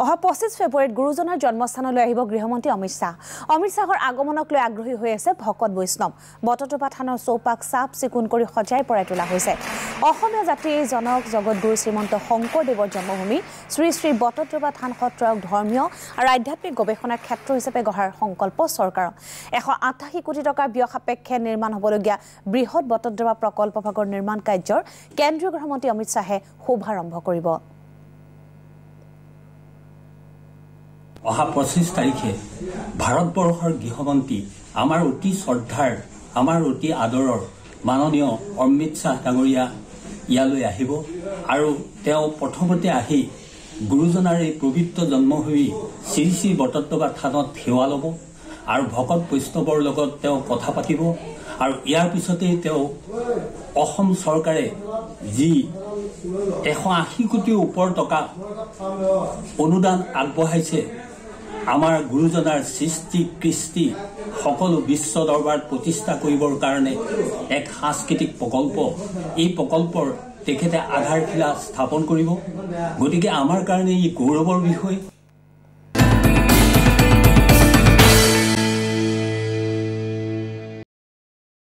অহা 25 ফেব্ৰুৱাৰীত গুৰুজনাৰ জন্মস্থানলৈ আহিব গৃহমন্ত্ৰী অমিত শাহ। অমিত শাহৰ আগমনক লৈ আগ্ৰহী হৈ আছে ভকত বৈষ্ণৱ। বটদ্ৰৱা থানৰ চৌপাক চাফ চিকুণ কৰি সজাই পৰাই তোলা হৈছে। অসমীয়া জাতিৰ জনক জগতগুৰু শ্ৰীমন্ত শংকৰদেৱৰ জন্মভূমি শ্ৰী শ্ৰী বটদ্ৰৱা থান সত্ৰক ধৰ্মীয় আৰু আধ্যাত্মিক গৱেষণাৰ ক্ষেত্ৰ হিচাপে গঢ়াৰ সংকল্প চৰকাৰৰ। 188 কোটি টকাৰ ব্যয় সাপেক্ষে নিৰ্মাণ হ'বলগীয়া বৃহৎ বটদ্ৰৱা প্ৰকল্প ভাগৰ নিৰ্মাণ কাৰ্যৰ কেন্দ্ৰীয় গৃহমন্ত্ৰী অমিত শাহে শুভাৰম্ভ কৰিব। অহা 25 তাৰিখে ভাৰতবৰ্ষৰ গৃহমন্ত্ৰী আমাৰ অতি শ্ৰদ্ধাৰ আমাৰ অতি আদৰৰ মাননীয় অমিত শাহ ডাঙৰীয়া ইয়ালৈ আহিব আৰু তেওঁ প্ৰথমতে আহি গুৰুজনাৰ এই পবিত্ৰ জন্মভূমি শ্ৰী শ্ৰী বটদ্ৰৱা থানত সেৱা ল'ব আৰু ভকত বৈষ্ণৱৰ লগত তেওঁ কথা পাতিব আৰু ইয়াৰ পিছতেই তেওঁ অসম চৰকাৰে যি 180 কোটিৰ ওপৰ টকা অনুদান আগবঢ়াইছে আমাৰ গুৰুজনাৰ সৃষ্টি কৃষ্টি সকলো বিশ্ব দৰবাৰত প্ৰতিষ্ঠা কৰিবৰ কাৰণে এক সাংস্কৃতিক প্ৰকল্প এই প্ৰকল্পৰ তেখেতে আধাৰশিলা স্থাপন কৰিব। গতিকে আমাৰ কাৰণে ই গৌৰৱৰ বিষয়।